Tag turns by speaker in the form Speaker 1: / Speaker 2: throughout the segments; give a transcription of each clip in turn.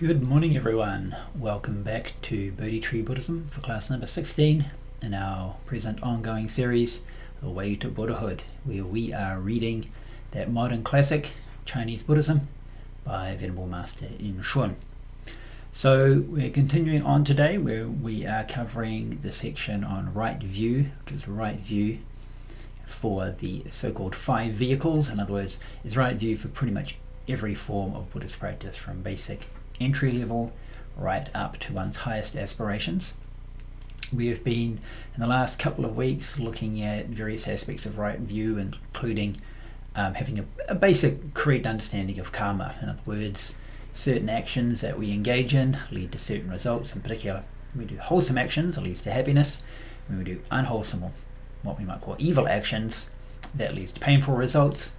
Speaker 1: Good morning, everyone. Welcome back to Bodhi Tree Buddhism for class number 16 in our present ongoing series, The Way to Buddhahood, where we are reading that modern classic, Chinese Buddhism, by Venerable Master In Shun. So we're continuing on today where we are covering the section on right view, because right view for the so-called five vehicles, in other words, is right view for pretty much every form of Buddhist practice, from basic entry level right up to one's highest aspirations. We have been in the last couple of weeks looking at various aspects of right view, including having a basic correct understanding of karma. In other words, certain actions that we engage in lead to certain results. In particular, when we do wholesome actions, it leads to happiness. When we do unwholesome, or what we might call evil actions, that leads to painful results.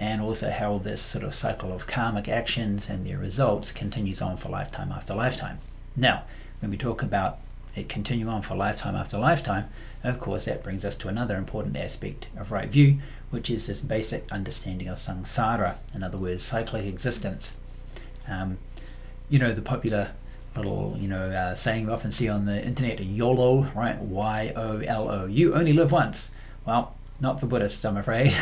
Speaker 1: And also how this sort of cycle of karmic actions and their results continues on for lifetime after lifetime. Now, when we talk about it continuing on for lifetime after lifetime, of course that brings us to another important aspect of right view, which is this basic understanding of samsara, in other words, cyclic existence. The popular little saying we often see on the internet, YOLO, right? Y-O-L-O, you only live once. Well, not for Buddhists, I'm afraid.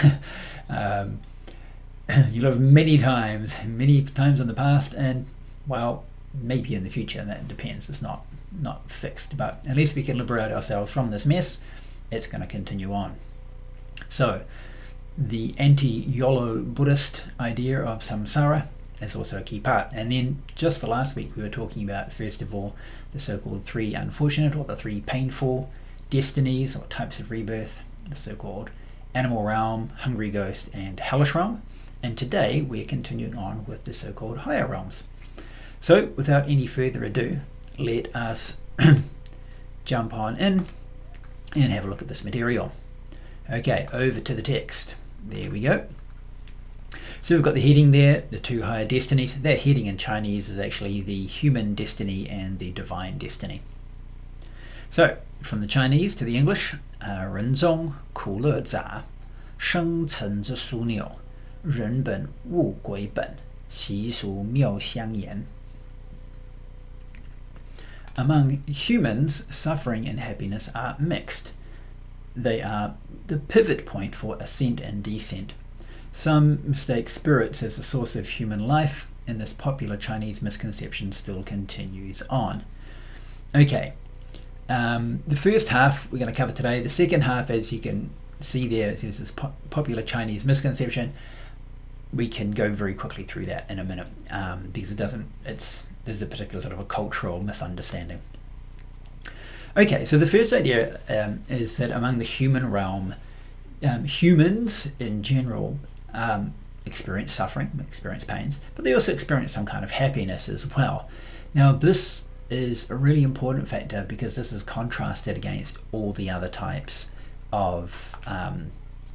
Speaker 1: You live many times in the past, and well, maybe in the future, and that depends. It's not fixed, but at least we can liberate ourselves from this mess. It's going to continue on. So the anti-YOLO Buddhist idea of samsara is also a key part. And then just for last week, we were talking about, first of all, the so-called three unfortunate, or the three painful destinies or types of rebirth, the so-called animal realm, hungry ghost, and hellish realm. And today we're continuing on with the so-called higher realms. So without any further ado, let us jump on in and have a look at this material. Okay, over to the text. There we go. So we've got the heading there, the two higher destinies. That heading in Chinese is actually the human destiny and the divine destiny. So from the Chinese to the English, 人中苦乐杂，生成之枢纽，人本物鬼本，习俗妙相言。 Among humans, suffering and happiness are mixed. They are the pivot point for ascent and descent. Some mistake spirits as the source of human life, and this popular Chinese misconception still continues on. Okay, the first half we're going to cover today. The second half, as you can see there, is this popular Chinese misconception. We can go very quickly through that in a minute, because there's a particular sort of a cultural misunderstanding. Okay, so the first idea is that among the human realm, humans in general experience suffering, experience pains, but they also experience some kind of happiness as well. Now this is a really important factor because this is contrasted against all the other types of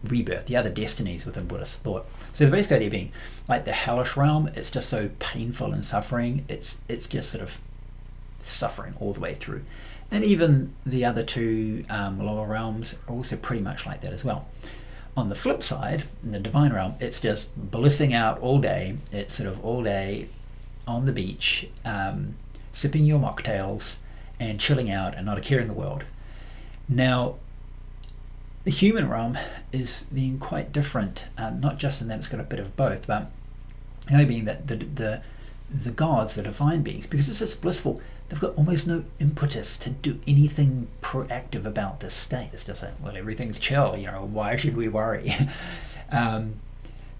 Speaker 1: rebirth, the other destinies within Buddhist thought. So the basic idea being, like the hellish realm, it's just so painful and suffering, it's just sort of suffering all the way through. And even the other two lower realms are also pretty much like that as well. On the flip side, in the divine realm, it's just blissing out all day. It's sort of all day on the beach, sipping your mocktails and chilling out and not a care in the world. Now, the human realm is then quite different, not just in that it's got a bit of both, but being that the gods, the divine beings, because it's just blissful, they've got almost no impetus to do anything proactive about this state. It's just like, well, everything's chill, why should we worry?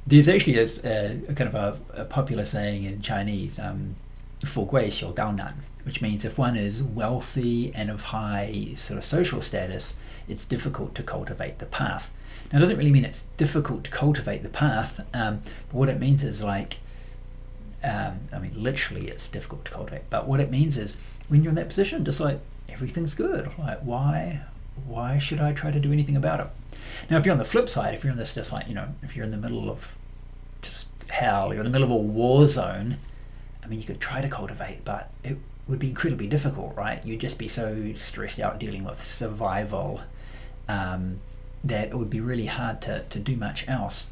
Speaker 1: There's actually a kind of a popular saying in Chinese, 富贵修道难, which means if one is wealthy and of high sort of social status, it's difficult to cultivate the path. Now, it doesn't really mean it's difficult to cultivate the path, but what it means is literally it's difficult to cultivate, but what it means is when you're in that position, just like everything's good, like why should I try to do anything about it? Now, if you're on the flip side, if you're in this just like, if you're in the middle of just hell, you're in the middle of a war zone, you could try to cultivate, but it would be incredibly difficult, right? You'd just be so stressed out dealing with survival that it would be really hard to do much else.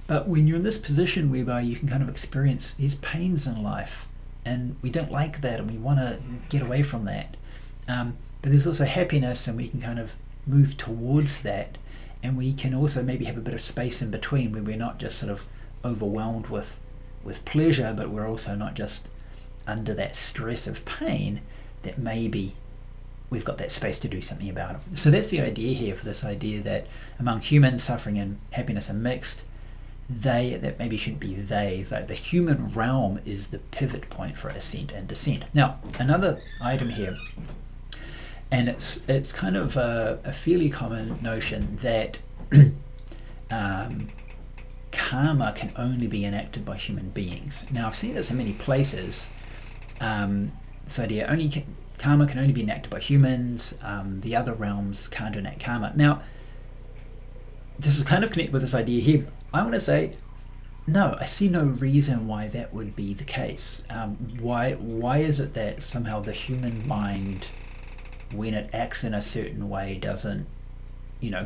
Speaker 1: But when you're in this position whereby you can kind of experience these pains in life, and we don't like that, and we want to get away from that. But there's also happiness, and we can kind of move towards that, and we can also maybe have a bit of space in between where we're not just sort of overwhelmed with pleasure, but we're also not just under that stress of pain, that maybe we've got that space to do something about it. So that's the idea here, for this idea that among humans, suffering and happiness are mixed. That maybe shouldn't be like the human realm is the pivot point for ascent and descent. Now, another item here, and it's kind of a fairly common notion that karma can only be enacted by human beings. Now, I've seen this in many places. This idea karma can only be enacted by humans. The other realms can't enact karma. Now, this is kind of connected with this idea here. I want to say, no, I see no reason why that would be the case. Why is it that somehow the human mind, when it acts in a certain way, doesn't,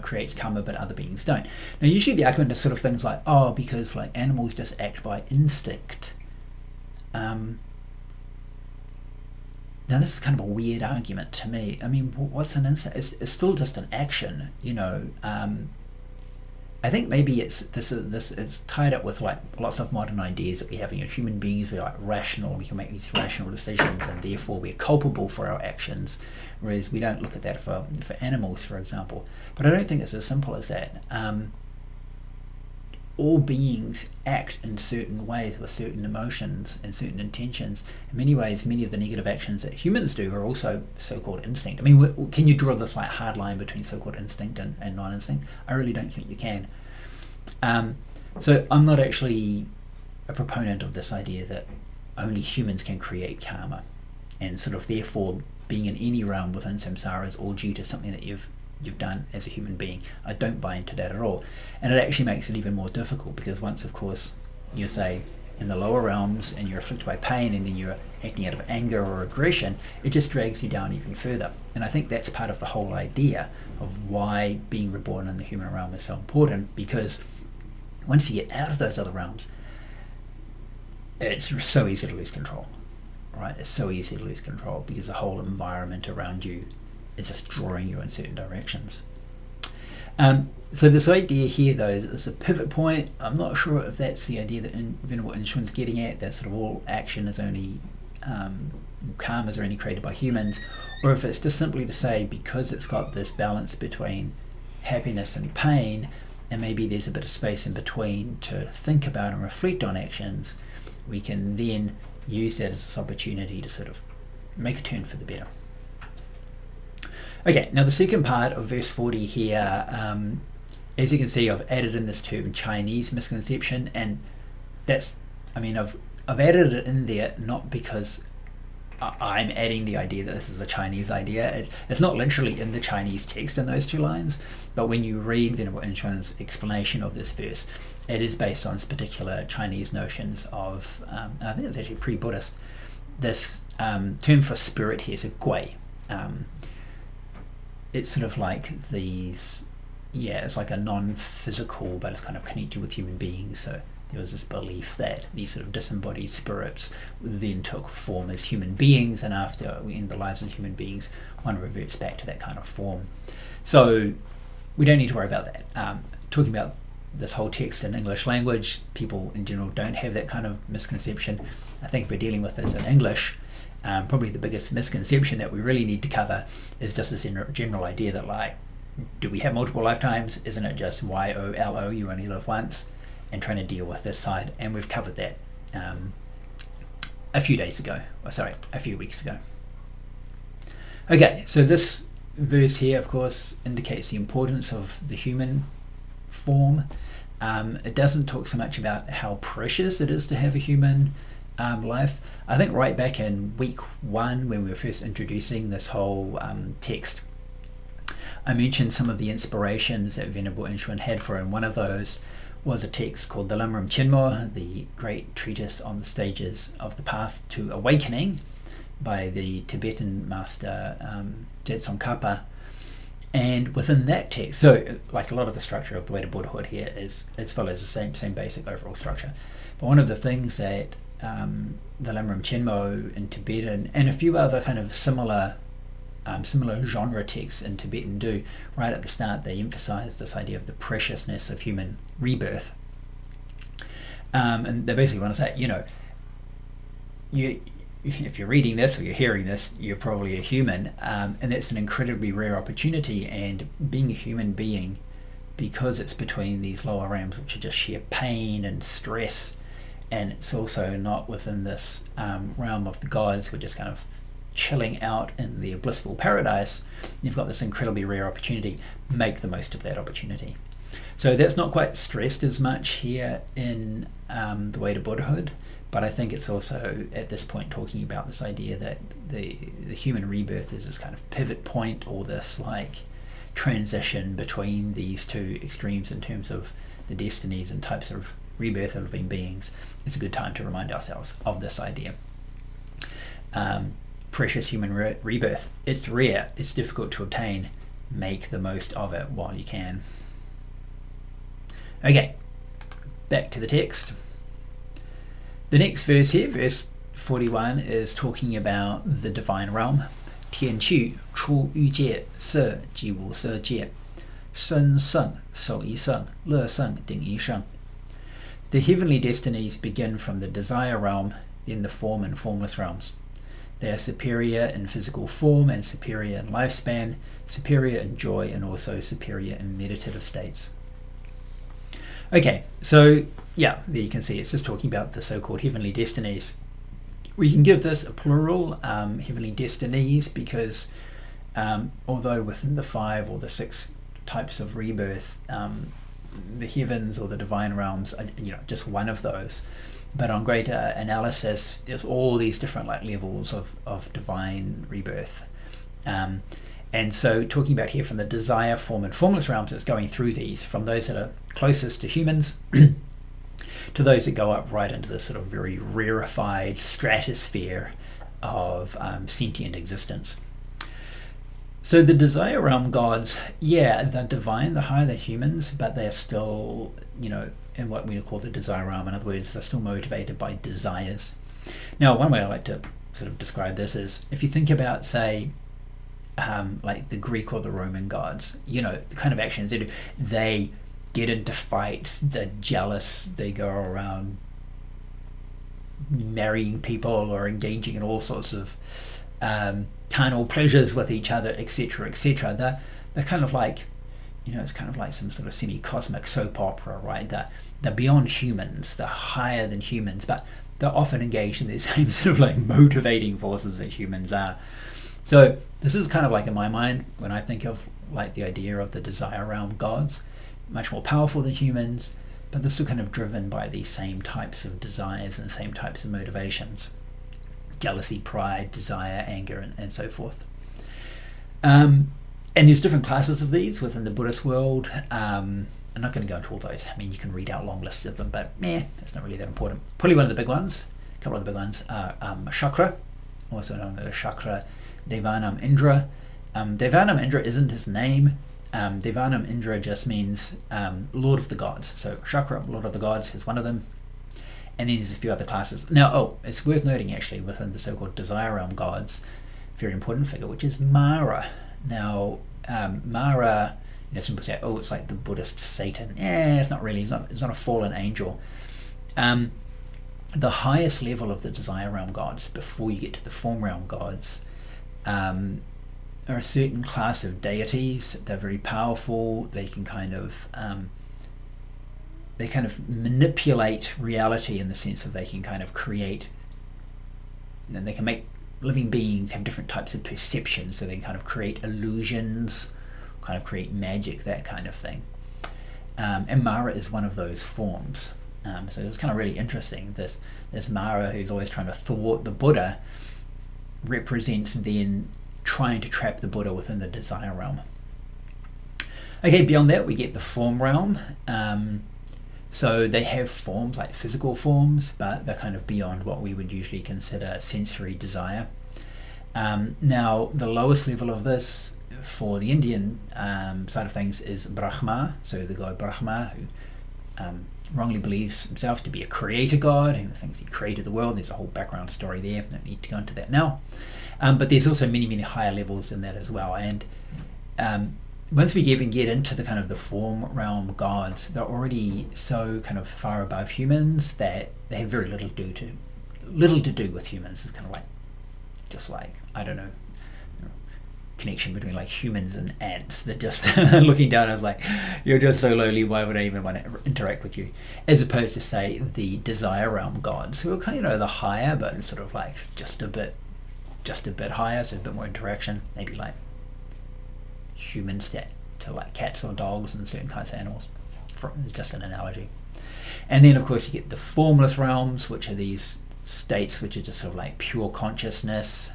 Speaker 1: creates karma, but other beings don't? Now, usually the argument is sort of things like, because like animals just act by instinct. Now, this is kind of a weird argument to me. I mean, what's an instinct? It's still just an action, I think maybe it's tied up with like lots of modern ideas that we have. Human beings, we're like rational. We can make these rational decisions, and therefore we're culpable for our actions. Whereas we don't look at that for animals, for example. But I don't think it's as simple as that. All beings act in certain ways with certain emotions and certain intentions. In many ways, many of the negative actions that humans do are also so-called instinct. I mean, can you draw this like hard line between so-called instinct and non-instinct? I really don't think you can. So I'm not actually a proponent of this idea that only humans can create karma, and sort of therefore being in any realm within samsara is all due to something that you've done as a human being. I don't buy into that at all. And it actually makes it even more difficult, because once, of course, you're, say, in the lower realms and you're afflicted by pain, and then you're acting out of anger or aggression, it just drags you down even further. And I think that's part of the whole idea of why being reborn in the human realm is so important, because once you get out of those other realms, it's so easy to lose control, right? It's so easy to lose control because the whole environment around you is just drawing you in certain directions. So this idea here, though, is a pivot point. I'm not sure if that's the idea that Venerable Inshuan's getting at, that sort of all action is only, karmas are only created by humans, or if it's just simply to say, because it's got this balance between happiness and pain, and maybe there's a bit of space in between to think about and reflect on actions, we can then use that as this opportunity to sort of make a turn for the better. Okay, now the second part of verse 40 here, as you can see, I've added in this term Chinese misconception, and that's, I've added it in there not because I'm adding the idea that this is a Chinese idea. It's not literally in the Chinese text in those two lines, but when you read Venerable Inshuan's explanation of this verse, it is based on particular Chinese notions of, I think it's actually pre-Buddhist, this term for spirit here, so gui. It's sort of like these, it's like a non-physical, but it's kind of connected with human beings. So there was this belief that these sort of disembodied spirits then took form as human beings, and after we end the lives of human beings, one reverts back to that kind of form. So we don't need to worry about that. Talking about this whole text in English language, people in general don't have that kind of misconception. I think if we're dealing with this in English, probably the biggest misconception that we really need to cover is just this general idea that, like, do we have multiple lifetimes? Isn't it just YOLO, you only live once? And trying to deal with this side. And we've covered that a few weeks ago. Okay, so this verse here, of course, indicates the importance of the human form. It doesn't talk so much about how precious it is to have a human life. I think right back in week 1, when we were first introducing this whole text, I mentioned some of the inspirations that Venerable Inshuan had for it, and one of those was a text called the Lamrim Chenmo, the great treatise on the stages of the path to awakening by the Tibetan master Jetson Kapa. And within that text, so like a lot of the structure of the way to Buddhahood here it follows the same basic overall structure. But one of the things that the Lamrim Chenmo in Tibetan, and a few other kind of similar genre texts in Tibetan do. Right at the start, they emphasize this idea of the preciousness of human rebirth. And they basically want to say, if you're reading this or you're hearing this, you're probably a human, and that's an incredibly rare opportunity. And being a human being, because it's between these lower realms, which are just sheer pain and stress, and it's also not within this realm of the gods, we're just kind of chilling out in their blissful paradise, you've got this incredibly rare opportunity. Make the most of that opportunity. So that's not quite stressed as much here in The Way to Buddhahood, but I think it's also at this point talking about this idea that the human rebirth is this kind of pivot point, or this like transition between these two extremes in terms of the destinies and types of rebirth of living beings. It's a good time to remind ourselves of this idea. Precious human rebirth. It's rare, it's difficult to obtain. Make the most of it while you can. Okay, back to the text. The next verse here, verse 41, is talking about the divine realm. 天去出欲界色即无色界身胜手一胜乐胜顶一胜 The heavenly destinies begin from the desire realm, then the form and formless realms. They are superior in physical form and superior in lifespan, superior in joy, and also superior in meditative states. Okay, so yeah, there you can see it's just talking about the so-called heavenly destinies. We can give this a plural, heavenly destinies, because although within the 5 or the 6 types of rebirth, the heavens or the divine realms are just one of those. But on greater analysis, there's all these different levels of divine rebirth. And so talking about here from the desire, form, and formless realms, it's going through these, from those that are closest to humans to those that go up right into this sort of very rarefied stratosphere of sentient existence. So the desire realm gods, they're divine, they're higher than humans, but they're still, in what we call the desire realm. In other words, they're still motivated by desires. Now, one way I like to sort of describe this is, if you think about, say, like the Greek or the Roman gods, the kind of actions they do, they get into fights, they're jealous, they go around marrying people or engaging in all sorts of carnal pleasures with each other, etc., etc. They're kind of like, it's kind of like some sort of semi-cosmic soap opera, right? They're beyond humans, they're higher than humans, but they're often engaged in the same sort of like motivating forces that humans are. So this is kind of like, in my mind, when I think of like the idea of the desire realm gods, much more powerful than humans, but they're still kind of driven by these same types of desires and same types of motivations: jealousy, pride, desire, anger, and so forth. And there's different classes of these within the Buddhist world. I'm not going to go into all those. I mean, you can read out long lists of them, but it's not really that important. Probably one of the big ones, a couple of the big ones are Chakra, also known as Chakra Devanam Indra. Devanam Indra isn't his name. Devanam Indra just means Lord of the Gods. So Chakra, Lord of the Gods, is one of them. And then there's a few other classes. Now, it's worth noting actually, within the so-called desire realm gods, a very important figure, which is Mara. Now, Mara, some people say, it's like the Buddhist Satan. It's not really. It's not a fallen angel. The highest level of the desire realm gods, before you get to the form realm gods, are a certain class of deities. They're very powerful. They can kind of manipulate reality, in the sense of they can kind of create, and they can make living beings have different types of perception, so they can kind of create illusions, kind of create magic, that kind of thing. And Mara is one of those forms. So it's kind of really interesting. This Mara, who's always trying to thwart the Buddha, represents then trying to trap the Buddha within the desire realm. Okay, beyond that we get the form realm. So they have forms, like physical forms, but they're kind of beyond what we would usually consider sensory desire. Now, the lowest level of this for the Indian side of things is Brahma, so the god Brahma, who wrongly believes himself to be a creator god and thinks he created the world. There's a whole background story there. Don't need to go into that now. But there's also many, many higher levels in that as well. And once we even get into the kind of the form realm gods, they're already so kind of far above humans that they have very little to do with humans. It's kind of like, just like, I don't know, connection between like humans and ants that just looking down, I was like, you're just so lowly, why would I even want to interact with you? As opposed to, say, the desire realm gods, who are kind of the higher, but sort of like just a bit higher, so a bit more interaction, maybe like humans to like cats or dogs and certain kinds of animals. It's just an analogy. And then of course you get the formless realms, which are these states which are just sort of like pure consciousness,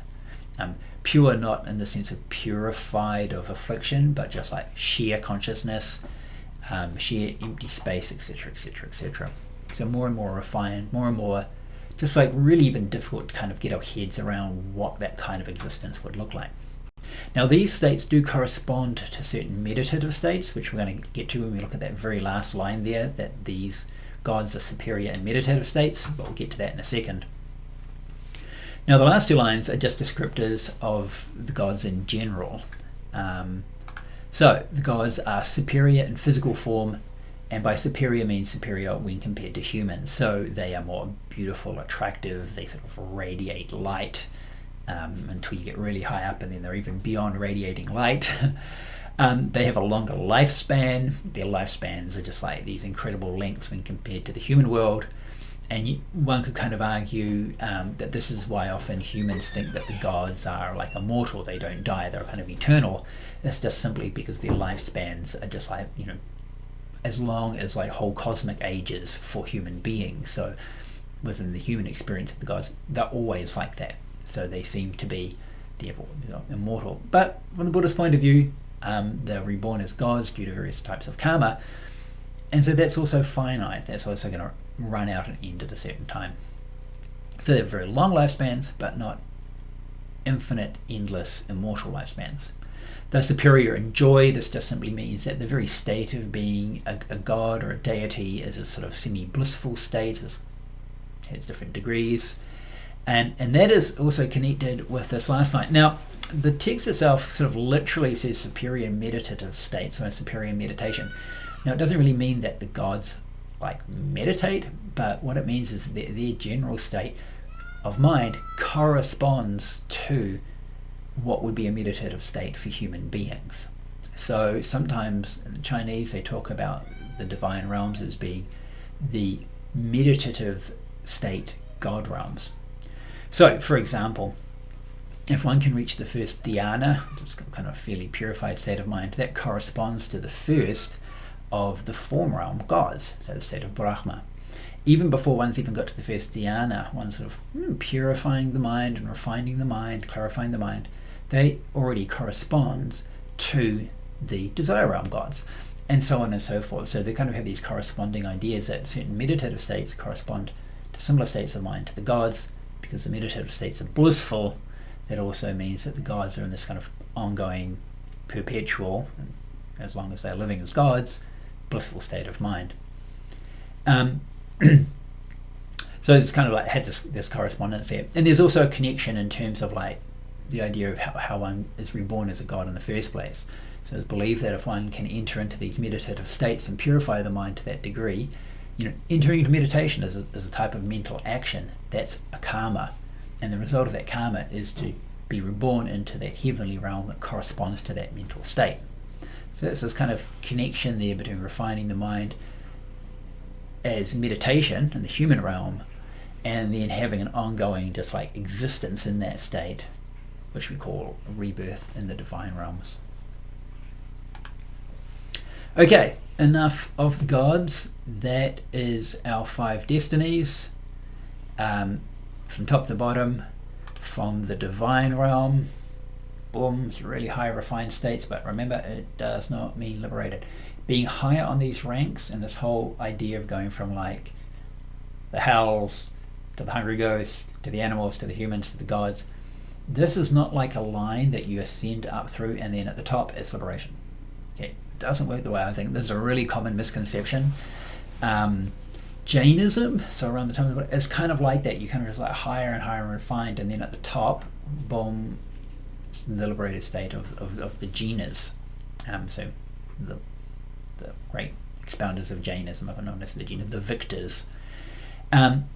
Speaker 1: pure not in the sense of purified of affliction, but just like sheer consciousness, sheer empty space, etc., etc., etc. So more and more refined, more and more just like really even difficult to kind of get our heads around what that kind of existence would look like. Now these states do correspond to certain meditative states, which we're going to get to when we look at that very last line there, that these gods are superior in meditative states, but we'll get to that in a second. Now the last two lines are just descriptors of the gods in general. So the gods are superior in physical form, and by superior means superior when compared to humans. So they are more beautiful, attractive, they sort of radiate light until you get really high up, and then they're even beyond radiating light. They have a longer lifespan. Their lifespans are just like these incredible lengths when compared to the human world. And one could kind of argue that this is why often humans think that the gods are like immortal. They don't die, they're kind of eternal. It's just simply because their lifespans are just like, you know, as long as like whole cosmic ages for human beings. So within the human experience of the gods, they're always like that. So they seem to be immortal. But from the Buddhist point of view, they're reborn as gods due to various types of karma. And so that's also finite. That's also going to run out and end at a certain time. So they have very long lifespans, but not infinite, endless, immortal lifespans. They're superior in joy. This just simply means that the very state of being a god or a deity is a sort of semi-blissful state. It has different degrees. And that is also connected with this last line. Now, the text itself sort of literally says superior meditative states, or superior meditation. Now, it doesn't really mean that the gods like meditate, but what it means is that their general state of mind corresponds to what would be a meditative state for human beings. So sometimes in the Chinese they talk about the divine realms as being the meditative state god realms. So for example, if one can reach the first dhyana, just kind of fairly purified state of mind, that corresponds to the first of the form realm gods, so the state of Brahma. Even before one's even got to the first dhyana, one's sort of purifying the mind and refining the mind, clarifying the mind, they already corresponds to the desire realm gods, and so on and so forth. So they kind of have these corresponding ideas that certain meditative states correspond to similar states of mind to the gods. Because the meditative states are blissful, that also means that the gods are in this kind of ongoing, perpetual, as long as they're living as gods, blissful state of mind. So it's kind of like has this correspondence there. And there's also a connection in terms of like the idea of how one is reborn as a god in the first place. So it's believed that if one can enter into these meditative states and purify the mind to that degree, you know, entering into meditation is a type of mental action. That's a karma, and the result of that karma is to be reborn into that heavenly realm that corresponds to that mental state. So it's this kind of connection there between refining the mind as meditation in the human realm, and then having an ongoing just like existence in that state, which we call rebirth in the divine realms. Okay, enough of the gods. That is our 5 destinies, from top to bottom, from the divine realm. Boom, it's really high refined states, but remember, it does not mean liberated. Being higher on these ranks, and this whole idea of going from like the hells to the hungry ghosts to the animals to the humans to the gods, this is not like a line that you ascend up through and then at the top is liberation. Okay, it doesn't work the way I think. This is a really common misconception. Jainism, so around the time of the Buddha, it's kind of like that. You kind of just like higher and higher and refined, and then at the top, boom, the liberated state of the jinas. So the great expounders of Jainism are known as the jinas, the victors.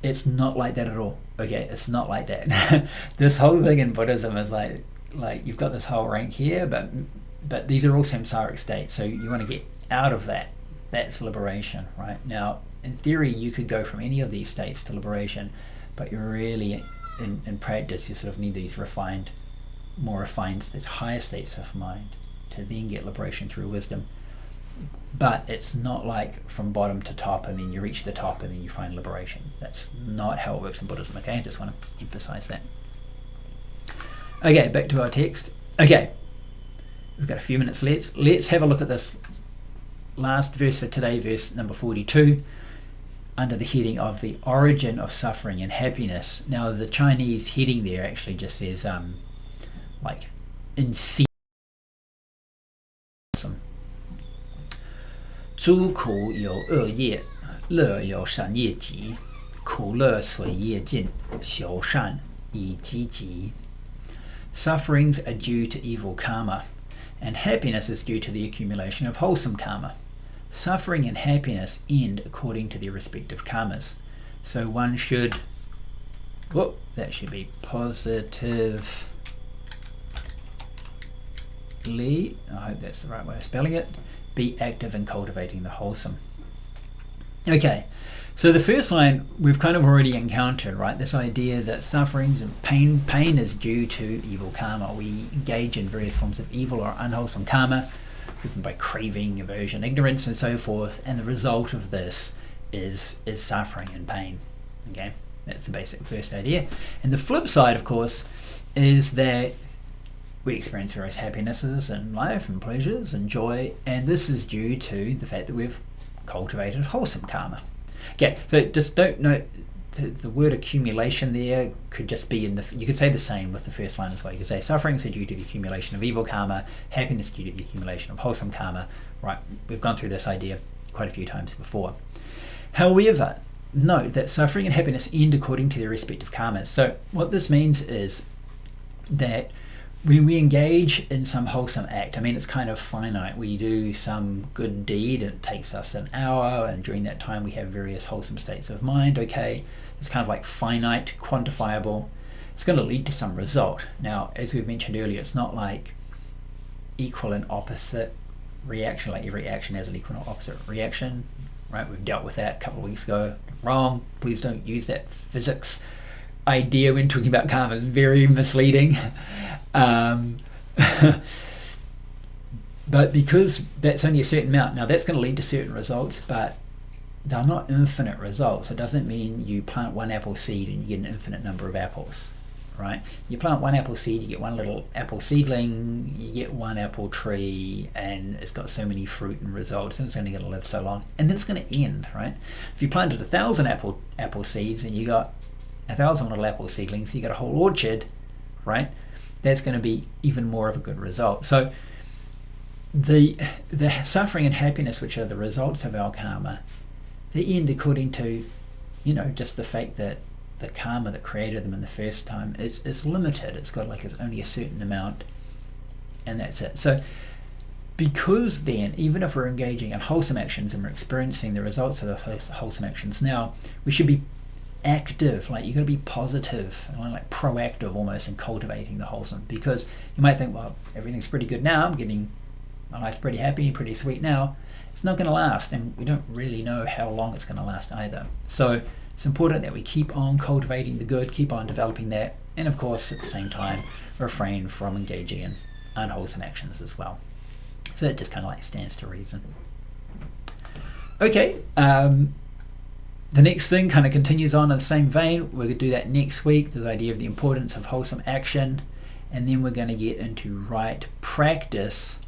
Speaker 1: It's not like that at all. Okay, it's not like that. This whole thing in Buddhism is like you've got this whole rank here, but these are all samsaric states. So you want to get out of that. That's liberation, right? Now, in theory, you could go from any of these states to liberation, but you're really, in practice, you sort of need these more refined states, higher states of mind, to then get liberation through wisdom. But it's not like from bottom to top and then you reach the top and then you find liberation. That's not how it works in Buddhism, okay? I just want to emphasize that. Okay, back to our text. Okay, we've got a few minutes. Let's have a look at this last verse for today, verse number 42, under the heading of the origin of suffering and happiness. Now, the Chinese heading there actually just says, like, in 诸苦有恶业，乐有善业集，苦乐随业尽，修善以积极。Sufferings are due to evil karma, and happiness is due to the accumulation of wholesome karma. Suffering and happiness end according to their respective karmas. So one should, that should be positively, I hope that's the right way of spelling it, be active in cultivating the wholesome. Okay, so the first line we've kind of already encountered, right? This idea that suffering and pain is due to evil karma. We engage in various forms of evil or unwholesome karma, driven by craving, aversion, ignorance, and so forth. And the result of this is suffering and pain. Okay, that's the basic first idea. And the flip side, of course, is that we experience various happinesses in life and pleasures and joy, and this is due to the fact that we've cultivated wholesome karma. Okay, so just don't note the word accumulation there could just be you could say the same with the first line as well. You could say sufferings are due to the accumulation of evil karma, happiness due to the accumulation of wholesome karma. Right, we've gone through this idea quite a few times before. However, note that suffering and happiness end according to their respective karmas. So what this means is that when we engage in some wholesome act, I mean, it's kind of finite. We do some good deed, it takes us an hour, and during that time we have various wholesome states of mind, okay? It's kind of like finite, quantifiable. It's going to lead to some result. Now, as we've mentioned earlier, it's not like equal and opposite reaction, like every action has an equal and opposite reaction, right? We've dealt with that a couple of weeks ago. Wrong. Please don't use that physics idea when talking about karma. Is very misleading. But because that's only a certain amount, now that's going to lead to certain results, but they're not infinite results. It doesn't mean you plant one apple seed and you get an infinite number of apples, right? You plant one apple seed, you get one little apple seedling, you get one apple tree, and it's got so many fruit and results, and it's only going to live so long, and then it's going to end, right? If you planted 1,000 apple seeds and you got 1,000 little apple seedlings, you got a whole orchard, right? That's going to be even more of a good result. So the suffering and happiness, which are the results of our karma, they end according to, just the fact that the karma that created them in the first time is limited. It's got it's only a certain amount, and that's it. So because then, even if we're engaging in wholesome actions and we're experiencing the results of the wholesome actions now, we should be active. You've got to be positive and proactive almost in cultivating the wholesome, because you might think, well, everything's pretty good now, my life's pretty happy, pretty sweet now. It's not going to last, and we don't really know how long it's going to last either. So it's important that we keep on cultivating the good, keep on developing that, and of course at the same time refrain from engaging in unwholesome actions as well. So that just kind of stands to reason. Okay, the next thing kind of continues on in the same vein. We're going to do that next week, the idea of the importance of wholesome action, and then we're going to get into right practice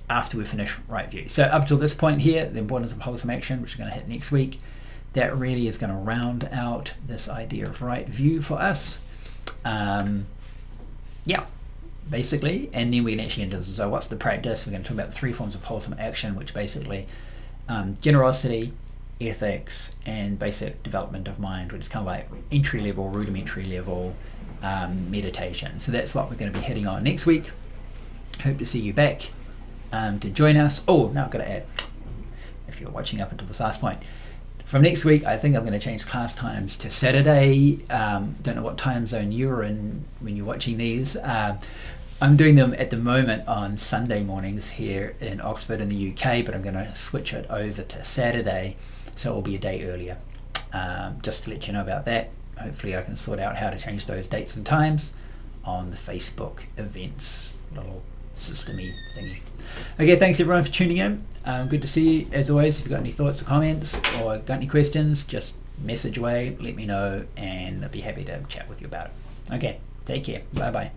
Speaker 1: after we finish right view. So up till this point here, the importance of wholesome action, which we're going to hit next week, that really is going to round out this idea of right view for us. Basically, and then we can actually get into, so what's the practice? We're going to talk about the three forms of wholesome action, which basically generosity, ethics, and basic development of mind, which is kind of like entry level, rudimentary level meditation. So that's what we're going to be hitting on next week. Hope to see you back to join us. Oh, now I've got to add, if you're watching up until this last point, from next week I think I'm going to change class times to Saturday. Don't know what time zone you're in when you're watching these. I'm doing them at the moment on Sunday mornings here in Oxford in the UK, but I'm going to switch it over to Saturday, so it will be a day earlier. Just to let you know about that. Hopefully I can sort out how to change those dates and times on the Facebook events little systemy thingy. Okay, thanks everyone for tuning in. Good to see you as always. If you've got any thoughts or comments or got any questions, just message away, let me know, and I'll be happy to chat with you about it. Okay, take care. Bye bye.